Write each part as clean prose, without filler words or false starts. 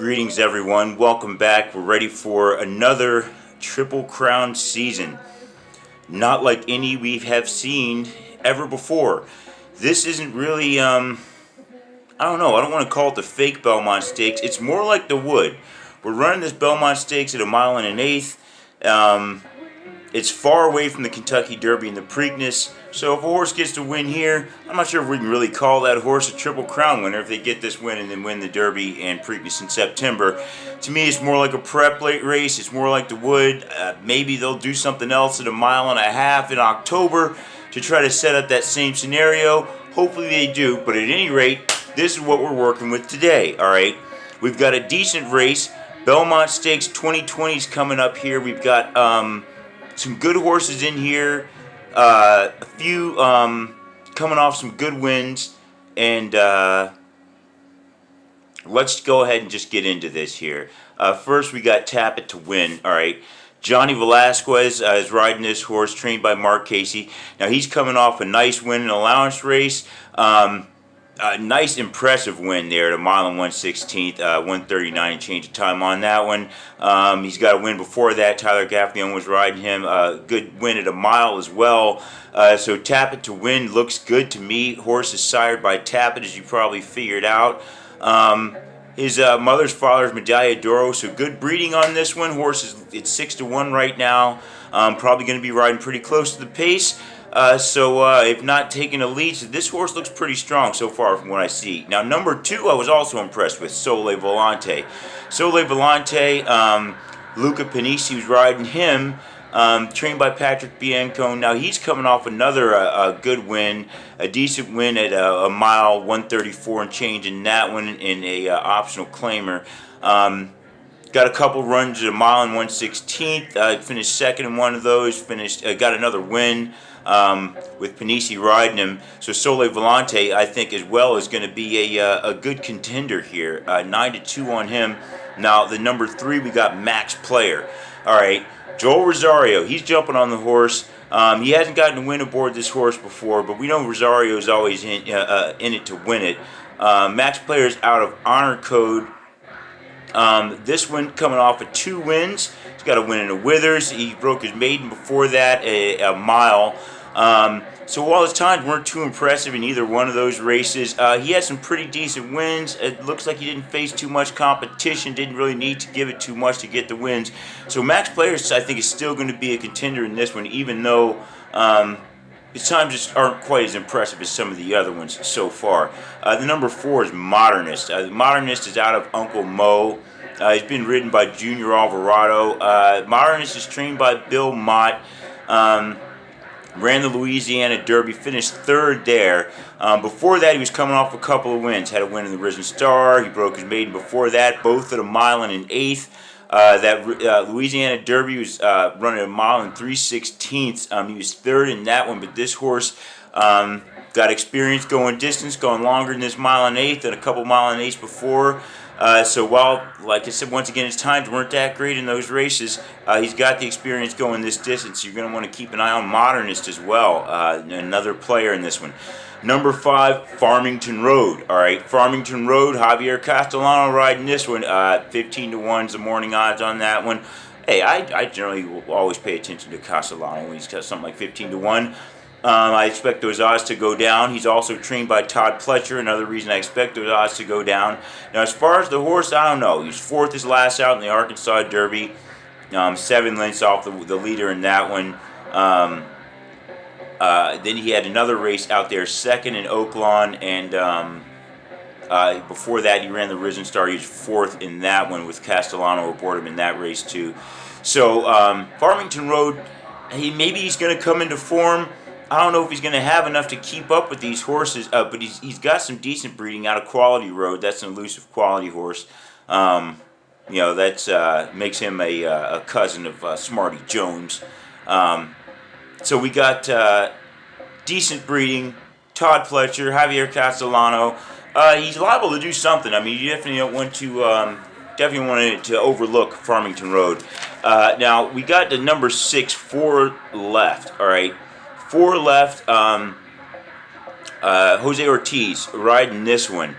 Greetings everyone, welcome back. We're ready for another Triple Crown season. Not like any we have seen ever before. This isn't really, I don't know, I don't want to call it the fake Belmont Stakes. It's more like the Wood. We're running this Belmont Stakes at 1 1/8 miles. It's far away from the Kentucky Derby and the Preakness, so if a horse gets to win here, I'm not sure if we can really call that horse a Triple Crown winner if they get this win and then win the Derby and Preakness in September. To me, it's more like a prep late race. It's more like the Wood. Maybe they'll do something else at 1.5 miles in October to try to set up that same scenario. Hopefully they do, but at any rate, this is what we're working with today, all right? We've got a decent race. Belmont Stakes 2020 is coming up here. We've got some good horses in here, a few coming off some good wins, and let's go ahead and just get into this here. First, we got Tapit To Win. All right, Johnny Velasquez is riding this horse, trained by Mark Casey. Now he's coming off a nice win in an allowance race. A nice, impressive win there at 1 1/16, 1:39 and change of time on that one. He's got a win before that. Tyler Gaffney was riding him. Good win at 1 mile as well. So Tapit To Win looks good to me. Horse is sired by Tapit, as you probably figured out. His mother's father's Medaglia d'Oro, so good breeding on this one. Horse is it's 6-1 right now. Probably going to be riding pretty close to the pace. If not taking a lead, so this horse looks pretty strong so far from what I see. Now, number 2, I was also impressed with Sole Volante. Sole Volante, Luca Panisi was riding him, trained by Patrick Bianco. Now, he's coming off another good win, a decent win at 1 mile, 1:34 and change in that one in a optional claimer. Got a couple runs at 1 1/16. Finished second in one of those. Got another win with Panisi riding him. So Sole Volante, I think, as well, is going to be a good contender here. 9-2 on him. Now the number 3, we got Max Player. All right, Joel Rosario. He's jumping on the horse. He hasn't gotten a win aboard this horse before, but we know Rosario's always in it to win it. Max Player's out of Honor Code. This one coming off of 2 wins. He's got a win in the Withers. He broke his maiden before that, a mile. So while his times weren't too impressive in either one of those races, he had some pretty decent wins. It looks like he didn't face too much competition, didn't really need to give it too much to get the wins. So Max Players, I think, is still going to be a contender in this one, even though his times just aren't quite as impressive as some of the other ones so far. The number 4 is Modernist. The Modernist is out of Uncle Mo. He's been ridden by Junior Alvarado. Modernist is trained by Bill Mott. Ran the Louisiana Derby, finished 3rd there. Before that, he was coming off a couple of wins. Had a win in the Risen Star. He broke his maiden before that, both at 1 1/8. That Louisiana Derby was running 1 3/16. He was 3rd in that one, but this horse got experience going distance, going longer than this 1 1/8 and a couple 1 1/8 before. So while, like I said, once again, his times weren't that great in those races, he's got the experience going this distance. You're going to want to keep an eye on Modernist as well, another player in this one. Number 5, Farmington Road. All right, Farmington Road, Javier Castellano riding this one. 15-1 is the morning odds on that one. Hey, I generally will always pay attention to Castellano when he's got something like 15-1. I expect those odds to go down. He's also trained by Todd Pletcher, another reason I expect those odds to go down. Now, as far as the horse, I don't know. He's 4th his last out in the Arkansas Derby. 7 lengths off the leader in that one. Then he had another race out there, 2nd in Oaklawn, and before that he ran the Risen Star. He was 4th in that one with Castellano aboard him in that race too. So Farmington Road, maybe he's going to come into form. I don't know if he's going to have enough to keep up with these horses, but he's got some decent breeding out of Quality Road. That's an elusive quality horse. That makes him a cousin of Smarty Jones. So we got decent breeding, Todd Pletcher, Javier Castellano. He's liable to do something. I mean, you definitely don't want to overlook Farmington Road. Now we got the number 6, 4 left. All right. 4 left. Jose Ortiz riding this one.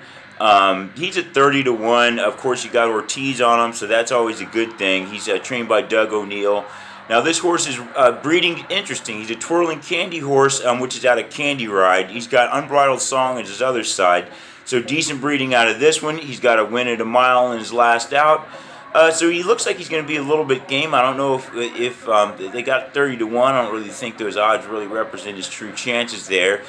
He's at 30 to 1. Of course, you got Ortiz on him, so that's always a good thing. He's trained by Doug O'Neill. Now, this horse is breeding interesting. He's a Twirling Candy horse, which is out of Candy Ride. He's got Unbridled Song as his other side. So decent breeding out of this one. He's got a win at a mile in his last out. So he looks like he's going to be a little bit game. I don't know if they got 30 to 1. I don't really think those odds really represent his true chances there.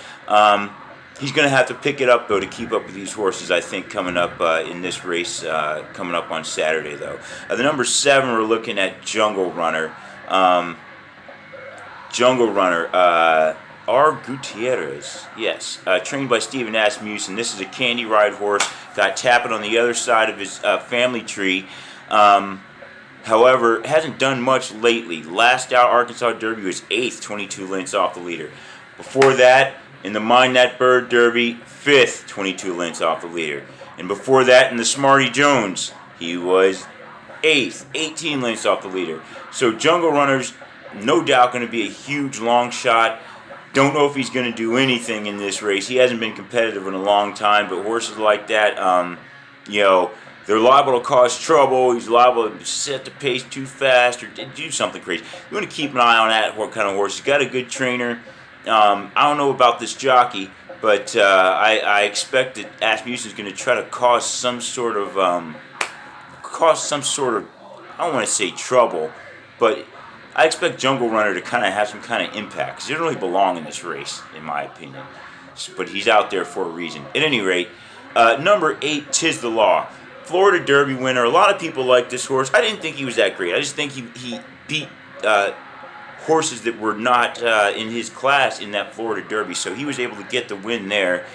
He's going to have to pick it up, though, to keep up with these horses, I think, coming up in this race, coming up on Saturday, though. The number 7, we're looking at Jungle Runner. R. Gutierrez, yes, trained by Stephen Asmussen. This is a Candy Ride horse. Got Tapit on the other side of his family tree. However, hasn't done much lately. Last out, Arkansas Derby was 8th, 22 lengths off the leader. Before that, in the Mind That Bird Derby, 5th, 22 lengths off the leader. And before that, in the Smarty Jones, he was 8th, 18 lengths off the leader. So Jungle Runner's no doubt going to be a huge long shot. Don't know if he's going to do anything in this race. He hasn't been competitive in a long time, but horses like that, they're liable to cause trouble. He's liable to set the pace too fast or do something crazy. You want to keep an eye on that kind of horse. He's got a good trainer. I don't know about this jockey, but I expect that Asmussen's going to try to cause some sort of, I don't want to say trouble, but I expect Jungle Runner to kind of have some kind of impact, because he doesn't really belong in this race, in my opinion. But he's out there for a reason. At any rate, number 8, Tiz the Law. Florida Derby winner. A lot of people like this horse. I didn't think he was that great. I just think he beat horses that were not in his class in that Florida Derby, so he was able to get the win there.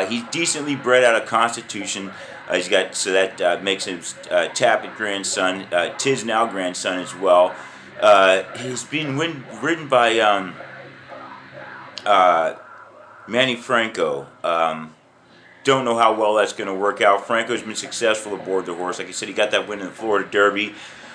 He's decently bred out of Constitution. He's got, so that makes him Tapit grandson, Tiz now grandson as well. He's been ridden by Manny Franco. Don't know how well that's going to work out. Franco's been successful aboard the horse. Like I said, he got that win in the Florida Derby.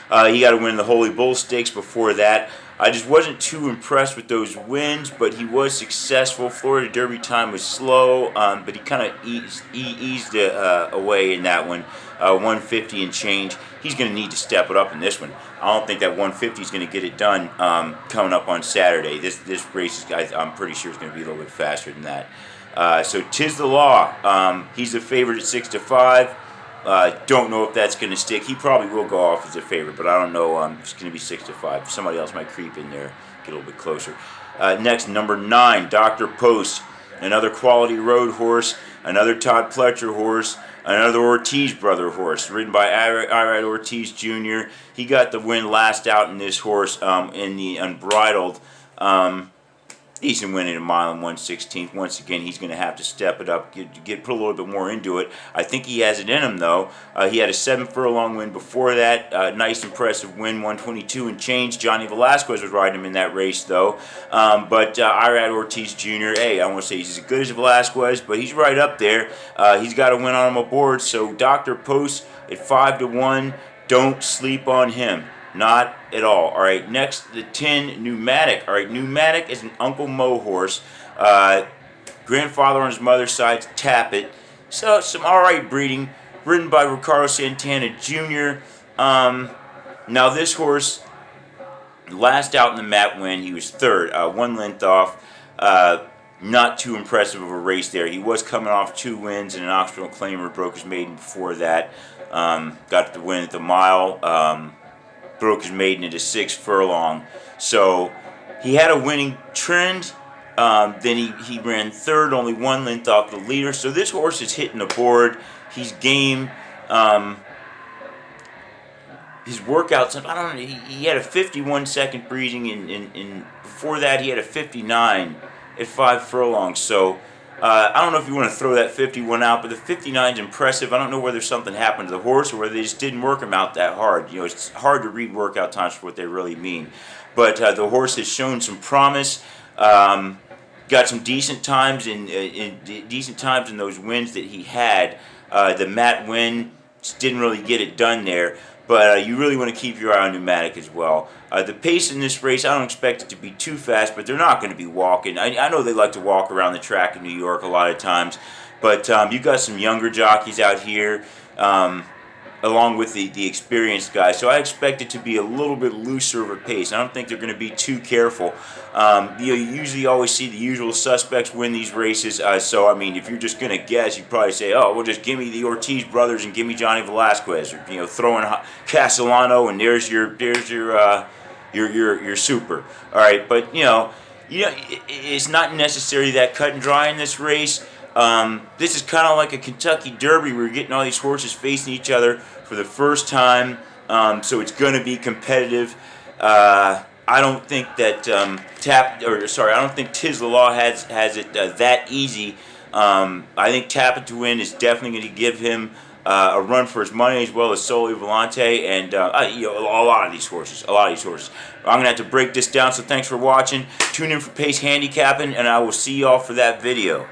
He got a win in the Holy Bull Stakes before that. I just wasn't too impressed with those wins, but he was successful. Florida Derby time was slow, but he kind of eased away in that one. 150 and change. He's going to need to step it up in this one. I don't think that 150 is going to get it done coming up on Saturday. This race, I'm pretty sure, is going to be a little bit faster than that. So Tiz the Law, he's a favorite at 6 to 5. Don't know if that's going to stick. He probably will go off as a favorite, but I don't know. It's going to be 6 to 5. Somebody else might creep in there, get a little bit closer. Next, number 9, Dr. Post, another quality road horse, another Todd Pletcher horse, another Ortiz brother horse, ridden by Irad Ortiz Jr. He got the win last out in this horse in the Unbridled. Decent win at a mile and 1/16. Once again, he's going to have to step it up, put a little bit more into it. I think he has it in him, though. He had a 7-furlong win before that. Nice, impressive win, 122 and change. Johnny Velasquez was riding him in that race, though. But Irad Ortiz Jr., hey, I won't say he's as good as Velasquez, but he's right up there. He's got a win on him aboard. So Dr. Post at 5 to 1. Don't sleep on him. Not at all. All right, next, the 10, Pneumatic. All right, Pneumatic is an Uncle Mo horse. Grandfather on his mother's side, Tapit. So, some all right breeding. Ridden by Ricardo Santana Jr. Now, this horse, last out in the Mat win, he was 3rd, 1 length off. Not too impressive of a race there. He was coming off 2 wins and an Oxford Claimer, broke his maiden before that. Got the win at the mile. Broke his maiden at a 6 furlong. So he had a winning trend. Then he ran 3rd, only 1 length off the leader. So this horse is hitting the board. He's game. His workouts, I don't know, he had a 51-second breathing, and before that he had a 59 at 5 furlongs. So I don't know if you want to throw that 51 out, but the 59 is impressive. I don't know whether something happened to the horse or whether they just didn't work him out that hard. You know, it's hard to read workout times for what they really mean. But the horse has shown some promise. Got some decent times in those wins that he had. The Mat win just didn't really get it done there. But you really want to keep your eye on Pneumatic as well. The pace in this race, I don't expect it to be too fast, but they're not going to be walking. I know they like to walk around the track in New York a lot of times. But you got some younger jockeys out here, along with the experienced guys. So I expect it to be a little bit looser of a pace. I don't think they're going to be too careful. You usually always see the usual suspects win these races. So, I mean, if you're just going to guess, you'd probably say, oh, well, just give me the Ortiz brothers and give me Johnny Velasquez. Or, throw in Castellano and there's your super. All right, but, it's not necessarily that cut and dry in this race. This is kind of like a Kentucky Derby where you're getting all these horses facing each other for the first time, so it's going to be competitive. I don't think that I don't think Tiz the Law has it that easy. I think Tapit To Win is definitely going to give him a run for his money, as well as Soli Volante and a lot of these horses. I'm going to have to break this down, so thanks for watching. Tune in for Pace Handicapping, and I will see y'all for that video.